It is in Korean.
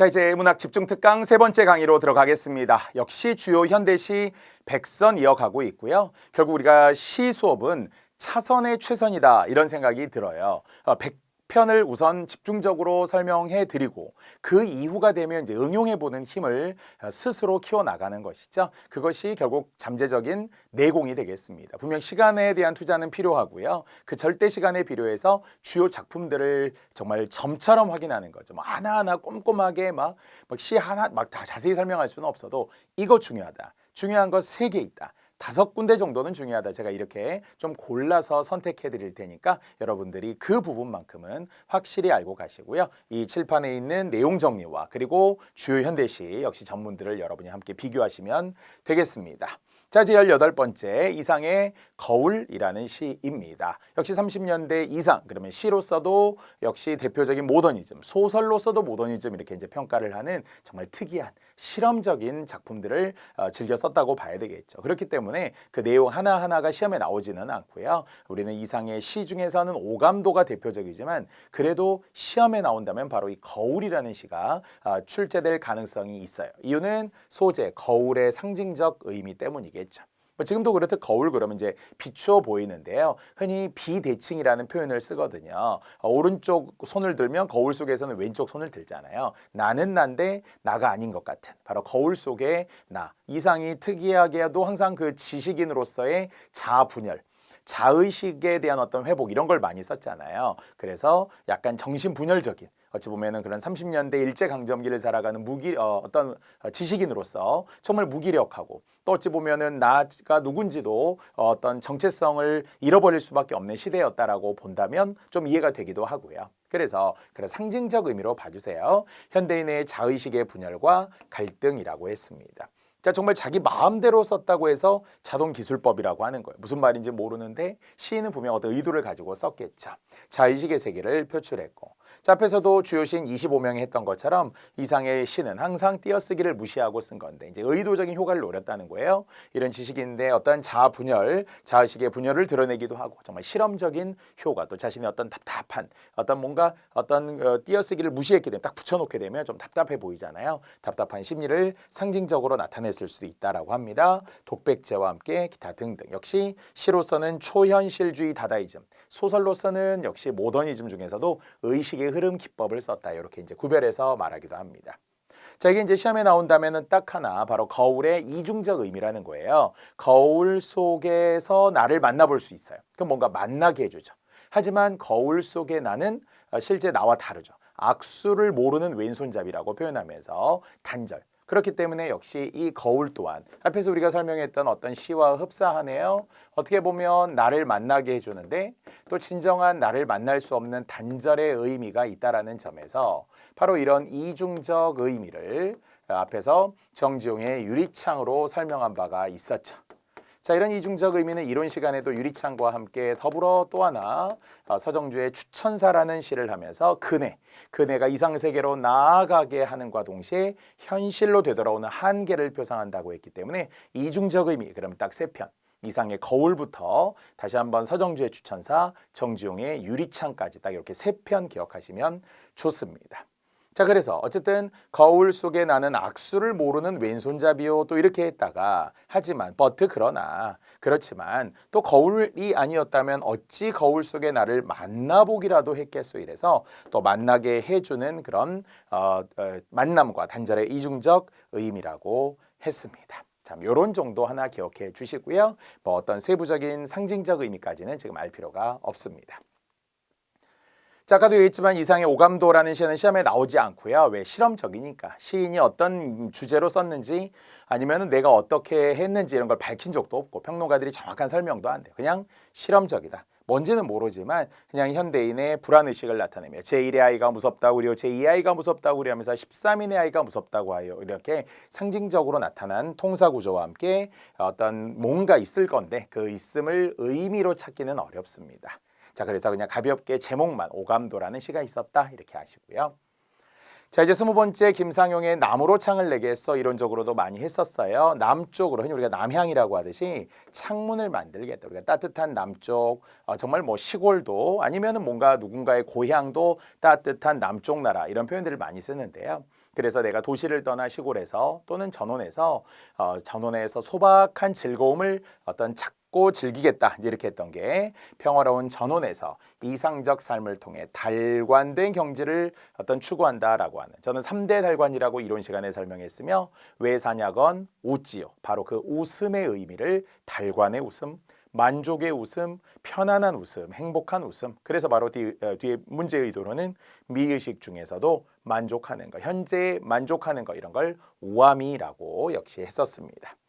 자, 이제 문학 집중 특강 세 번째 강의로 들어가겠습니다. 역시 주요 현대시 100선 이어가고 있고요. 결국 우리가 시 수업은 차선의 최선이다 이런 생각이 들어요. 100편을 우선 집중적으로 설명해 드리고 그 이후가 되면 이제 응용해 보는 힘을 스스로 키워 나가는 것이죠. 그것이 결국 잠재적인 내공이 되겠습니다. 분명 시간에 대한 투자는 필요하고요. 그 절대 시간에 비례해서 주요 작품들을 정말 점처럼 확인하는 거죠. 뭐 하나하나 꼼꼼하게 막 시 하나 막 다 자세히 설명할 수는 없어도 이거 중요하다. 중요한 거 3개 있다. 5군데 정도는 중요하다. 제가 이렇게 좀 골라서 선택해 드릴 테니까 여러분들이 그 부분만큼은 확실히 알고 가시고요. 이 칠판에 있는 내용 정리와 그리고 주요 현대시 역시 전문들을 여러분이 함께 비교하시면 되겠습니다. 자, 이제 18번째 이상의 거울이라는 시입니다. 역시 30년대 이상, 그러면 시로서도 역시 대표적인 모더니즘, 소설로서도 모더니즘 이렇게 이제 평가를 하는 정말 특이한 실험적인 작품들을 즐겨 썼다고 봐야 되겠죠. 그렇기 때문에 그 내용 하나하나가 시험에 나오지는 않고요. 우리는 이상의 시 중에서는 오감도가 대표적이지만 그래도 시험에 나온다면 바로 이 거울이라는 시가 출제될 가능성이 있어요. 이유는 소재, 거울의 상징적 의미 때문이겠죠. 지금도 그렇듯 거울 그러면 이제 비추어 보이는데요. 흔히 비대칭이라는 표현을 쓰거든요. 오른쪽 손을 들면 거울 속에서는 왼쪽 손을 들잖아요. 나는 난데 나가 아닌 것 같은 바로 거울 속의 나. 이상이 특이하게도 항상 그 지식인으로서의 자아분열, 자의식에 대한 어떤 회복 이런 걸 많이 썼잖아요. 그래서 약간 정신분열적인 어찌 보면은 그런 30년대 일제강점기를 살아가는 어떤 지식인으로서 정말 무기력하고 또 어찌 보면은 나가 누군지도 어떤 정체성을 잃어버릴 수밖에 없는 시대였다라고 본다면 좀 이해가 되기도 하고요. 그래서 그런 상징적 의미로 봐주세요. 현대인의 자의식의 분열과 갈등이라고 했습니다. 자, 정말 자기 마음대로 썼다고 해서 자동기술법이라고 하는 거예요. 무슨 말인지 모르는데 시인은 분명 어떤 의도를 가지고 썼겠죠. 자의식의 세계를 표출했고, 자, 앞에서도 주요 시인 25명이 했던 것처럼 이상의 시는 항상 띄어쓰기를 무시하고 쓴 건데 이제 의도적인 효과를 노렸다는 거예요. 이런 지식인데 어떤 자아분열, 자의식의 분열을 드러내기도 하고 정말 실험적인 효과, 또 자신의 어떤 답답한 어떤 띄어쓰기를 무시했기 때문에 딱 붙여놓게 되면 좀 답답해 보이잖아요. 답답한 심리를 상징적으로 나타냈을 수도 있다라고 합니다. 독백제와 함께 기타 등등. 역시 시로서는 초현실주의 다다이즘, 소설로서는 역시 모더니즘 중에서도 의식의 흐름 기법을 썼다. 이렇게 이제 구별해서 말하기도 합니다. 자, 이게 이제 시험에 나온다면은 딱 하나 바로 거울의 이중적 의미라는 거예요. 거울 속에서 나를 만나볼 수 있어요. 그럼 뭔가 만나게 해주죠. 하지만 거울 속의 나는 실제 나와 다르죠. 악수를 모르는 왼손잡이라고 표현하면서 단절. 그렇기 때문에 역시 이 거울 또한 앞에서 우리가 설명했던 어떤 시와 흡사하네요. 어떻게 보면 나를 만나게 해주는데 또 진정한 나를 만날 수 없는 단절의 의미가 있다라는 점에서 바로 이런 이중적 의미를 앞에서 정지용의 유리창으로 설명한 바가 있었죠. 자, 이런 이중적 의미는 이론 시간에도 유리창과 함께 더불어 또 하나 서정주의 추천사라는 시를 하면서 그네가 이상세계로 나아가게 하는과 동시에 현실로 되돌아오는 한계를 표상한다고 했기 때문에 이중적 의미, 그럼 딱 3편. 이상의 거울부터 다시 한번 서정주의 추천사, 정지용의 유리창까지 딱 이렇게 3편 기억하시면 좋습니다. 자, 그래서 어쨌든 거울 속에 나는 악수를 모르는 왼손잡이요 또 이렇게 했다가 하지만 그렇지만 또 거울이 아니었다면 어찌 거울 속에 나를 만나보기라도 했겠소 이래서 또 만나게 해주는 그런 만남과 단절의 이중적 의미라고 했습니다. 참 요런 정도 하나 기억해 주시고요. 뭐 어떤 세부적인 상징적 의미까지는 지금 알 필요가 없습니다. 자, 아까도 얘기했지만 이상의 오감도라는 시는 시험에 나오지 않고요. 왜? 실험적이니까. 시인이 어떤 주제로 썼는지 아니면 내가 어떻게 했는지 이런 걸 밝힌 적도 없고 평론가들이 정확한 설명도 안 돼요. 그냥 실험적이다. 뭔지는 모르지만 그냥 현대인의 불안의식을 나타내며 제1의 아이가 무섭다고 그래요. 제2의 아이가 무섭다고 그래요 하면서 13인의 아이가 무섭다고 하요. 이렇게 상징적으로 나타난 통사구조와 함께 어떤 뭔가 있을 건데 그 있음을 의미로 찾기는 어렵습니다. 자, 그래서 그냥 가볍게 제목만 오감도라는 시가 있었다 이렇게 아시고요. 자, 이제 20번째 김상용의 남으로 창을 내게 했어. 이론적으로도 많이 했었어요. 남쪽으로, 흔히 우리가 남향이라고 하듯이 창문을 만들겠다. 우리가 따뜻한 남쪽, 정말 뭐 시골도 아니면은 뭔가 누군가의 고향도 따뜻한 남쪽 나라, 이런 표현들을 많이 쓰는데요. 그래서 내가 도시를 떠나 시골에서 또는 전원에서 소박한 즐거움을 어떤 찾고 즐기겠다, 이렇게 했던 게 평화로운 전원에서 이상적 삶을 통해 달관된 경지를 어떤 추구한다라고 하는, 저는 3대 달관이라고 이론 시간에 설명했으며, 왜 사냐건 웃지요. 바로 그 웃음의 의미를, 달관의 웃음, 만족의 웃음, 편안한 웃음, 행복한 웃음. 그래서 바로 뒤에 문제 의도로는 미의식 중에서도 만족하는 거, 현재에 만족하는 거, 이런 걸 우아미라고 역시 했었습니다.